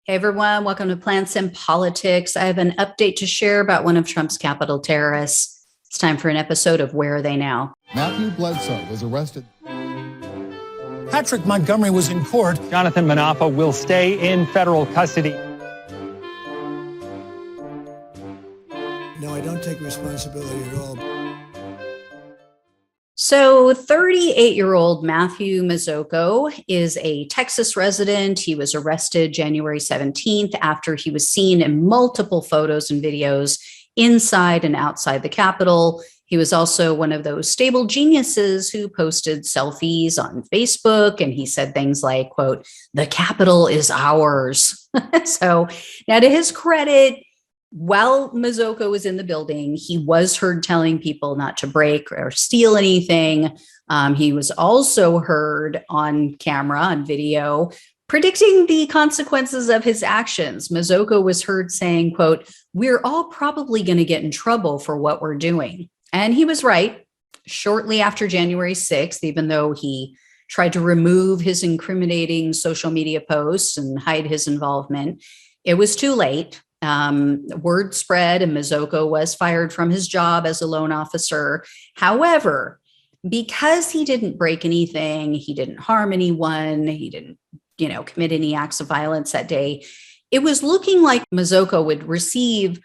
Hey everyone, welcome to Plants and Politics. I have an update to share about one of Trump's capital terrorists. It's time for an episode of Where Are They Now? Matthew Bledsoe was arrested. Patrick Montgomery was in court. Jonathan Manapa will stay in federal custody. No, I don't take responsibility at all. So 38-year-old Matthew Mazzocco is a Texas resident. He was arrested January 17th after he was seen in multiple photos and videos inside and outside the Capitol. He was also one of those stable geniuses who posted selfies on Facebook, and he said things like, quote, "The Capitol is ours." So now to his credit, while Mazzocco was in the building, he was heard telling people not to break or steal anything. He was also heard on camera, on video, predicting the consequences of his actions. Mazzocco was heard saying, quote, "We're all probably going to get in trouble for what we're doing." And he was right. Shortly after January 6th, even though he tried to remove his incriminating social media posts and hide his involvement, it was too late. Word spread and Mazzocco was fired from his job as a loan officer. However, because he didn't break anything, he didn't harm anyone, he didn't, commit any acts of violence that day, it was looking like Mazzocco would receive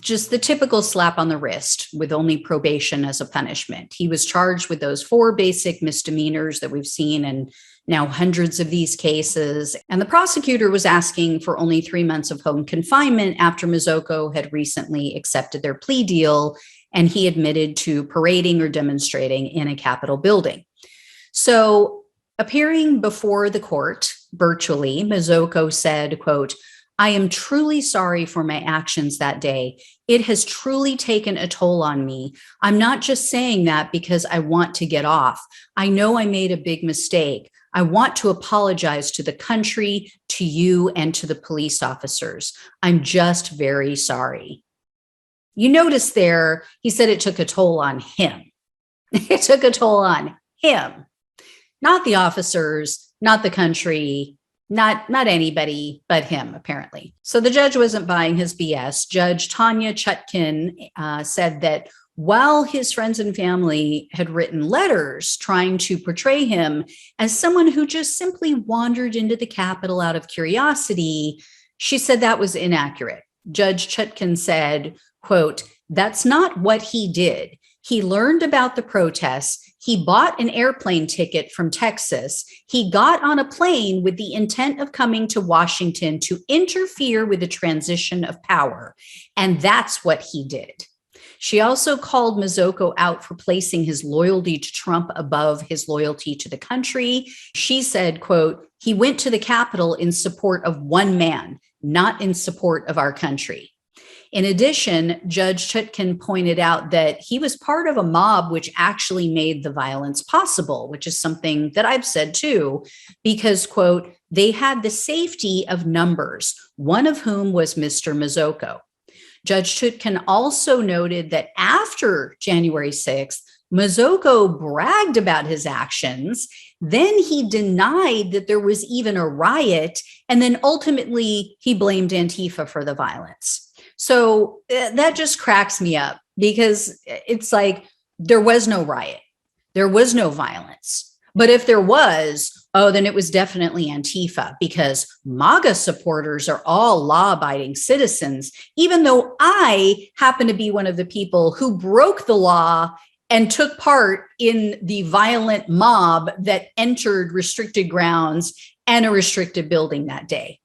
just the typical slap on the wrist with only probation as a punishment. He was charged with those 4 basic misdemeanors that we've seen in now hundreds of these cases. And the prosecutor was asking for only 3 months of home confinement after Mazzocco had recently accepted their plea deal, and he admitted to parading or demonstrating in a Capitol building. So appearing before the court virtually, Mazzocco said, quote, "I am truly sorry for my actions that day. It has truly taken a toll on me. I'm not just saying that because I want to get off. I know I made a big mistake. I want to apologize to the country, to you, and to the police officers. I'm just very sorry." You notice there, he said it took a toll on him. It took a toll on him, not the officers, not the country, not anybody but him, apparently. So the judge wasn't buying his BS. Judge Tanya Chutkin said that while his friends and family had written letters trying to portray him as someone who just simply wandered into the Capitol out of curiosity, she said that was inaccurate. Judge Chutkin said, quote, "That's not what he did. He learned about the protests. He bought an airplane ticket from Texas. He got on a plane with the intent of coming to Washington to interfere with the transition of power. And that's what he did." She also called Mazzocco out for placing his loyalty to Trump above his loyalty to the country. She said, quote, "He went to the Capitol in support of one man, not in support of our country." In addition, Judge Chutkin pointed out that he was part of a mob which actually made the violence possible, which is something that I've said too, because, quote, "They had the safety of numbers, one of whom was Mr. Mazzocco." Judge Chutkin also noted that after January 6th, Mazzocco bragged about his actions. Then he denied that there was even a riot. And then ultimately, he blamed Antifa for the violence. So that just cracks me up because it's like there was no riot. There was no violence. But if there was, then it was definitely Antifa because MAGA supporters are all law-abiding citizens, even though I happen to be one of the people who broke the law and took part in the violent mob that entered restricted grounds and a restricted building that day.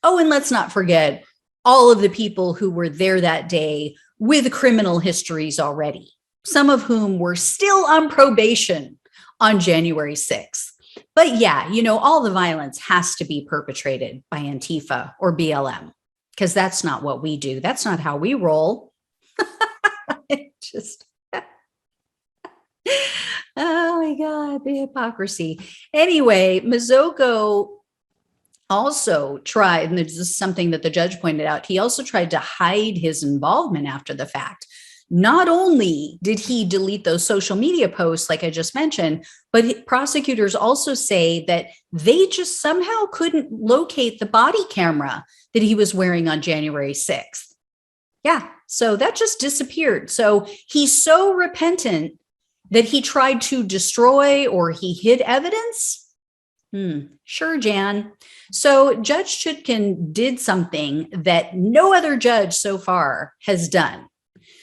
Oh, and let's not forget all of the people who were there that day with criminal histories already, some of whom were still on probation on January 6th. But yeah, all the violence has to be perpetrated by Antifa or BLM because that's not what we do. That's not how we roll. Oh my God, the hypocrisy. Anyway, Mazzocco also tried, and this is something that the judge pointed out, he also tried to hide his involvement after the fact. not only did he delete those social media posts, like I just mentioned, but prosecutors also say that they just somehow couldn't locate the body camera that he was wearing on January 6th. Yeah, so that just disappeared. So he's so repentant that he tried to destroy or he hid evidence? Sure, Jan. So Judge Chutkan did something that no other judge so far has done.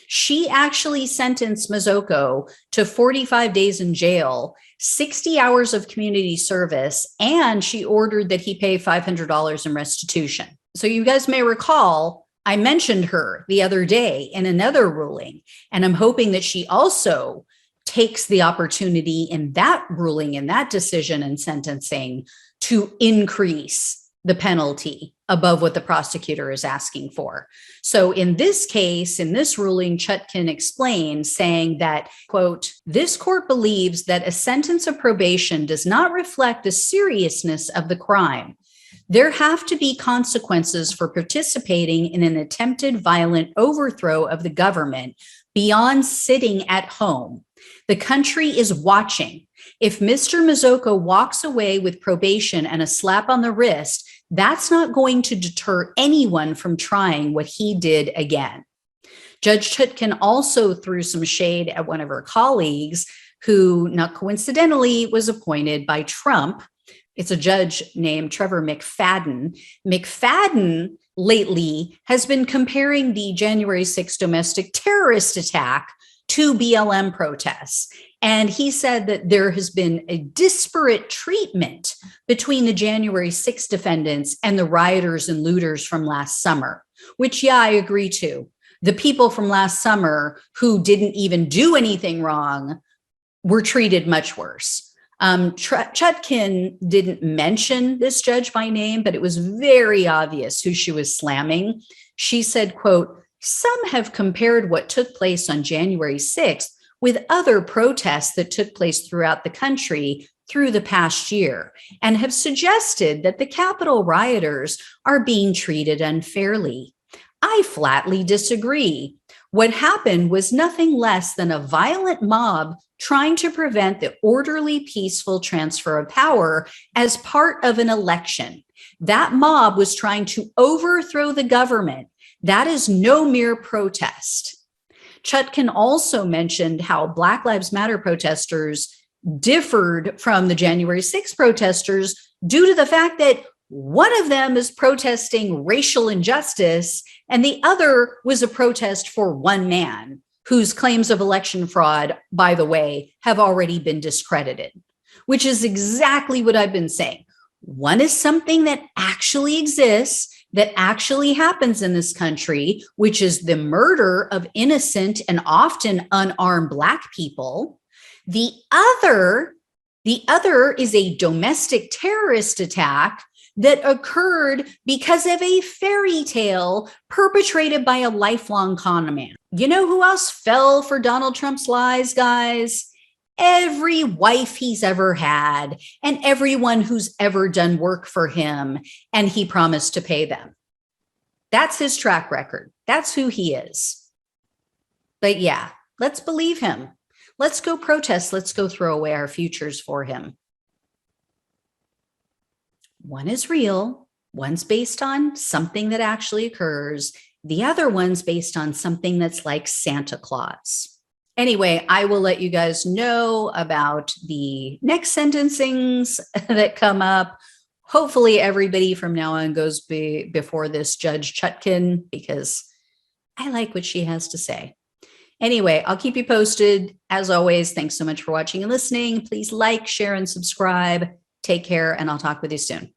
She actually sentenced Mazzocco to 45 days in jail, 60 hours of community service, and she ordered that he pay $500 in restitution. So you guys may recall, I mentioned her the other day in another ruling, and I'm hoping that she also takes the opportunity in that ruling, in that decision and sentencing, to increase the penalty above what the prosecutor is asking for. So in this case, in this ruling, Chutkan explained, saying that, quote, "This court believes that a sentence of probation does not reflect the seriousness of the crime. There have to be consequences for participating in an attempted violent overthrow of the government beyond sitting at home. The country is watching. If Mr. Mazzocco walks away with probation and a slap on the wrist, that's not going to deter anyone from trying what he did again." Judge Chutkan also threw some shade at one of her colleagues who, not coincidentally, was appointed by Trump. It's a judge named Trevor McFadden. McFadden lately has been comparing the January 6th domestic terrorist attack to BLM protests. And he said that there has been a disparate treatment between the January 6th defendants and the rioters and looters from last summer, which, yeah, I agree to. The people from last summer who didn't even do anything wrong were treated much worse. Chutkan didn't mention this judge by name, but it was very obvious who she was slamming. She said, quote, "Some have compared what took place on January 6th with other protests that took place throughout the country through the past year and have suggested that the Capitol rioters are being treated unfairly. I flatly disagree. What happened was nothing less than a violent mob trying to prevent the orderly, peaceful transfer of power as part of an election. That mob was trying to overthrow the government. That is no mere protest." Chutkan also mentioned how Black Lives Matter protesters differed from the January 6th protesters due to the fact that one of them is protesting racial injustice and the other was a protest for one man whose claims of election fraud, by the way, have already been discredited, which is exactly what I've been saying. One is something that actually exists, that actually happens in this country, which is the murder of innocent and often unarmed Black people. The other is a domestic terrorist attack that occurred because of a fairy tale perpetrated by a lifelong con man. You know who else fell for Donald Trump's lies, guys? Every wife he's ever had and everyone who's ever done work for him, and he promised to pay them. That's his track record. That's who he is. But yeah, let's believe him. Let's go protest. Let's go throw away our futures for him. One is real. One's based on something that actually occurs. The other one's based on something that's like Santa Claus. Anyway, I will let you guys know about the next sentencings that come up. Hopefully everybody from now on goes before this Judge Chutkan because I like what she has to say. Anyway, I'll keep you posted. As always, thanks so much for watching and listening. Please like, share, and subscribe. Take care, and I'll talk with you soon.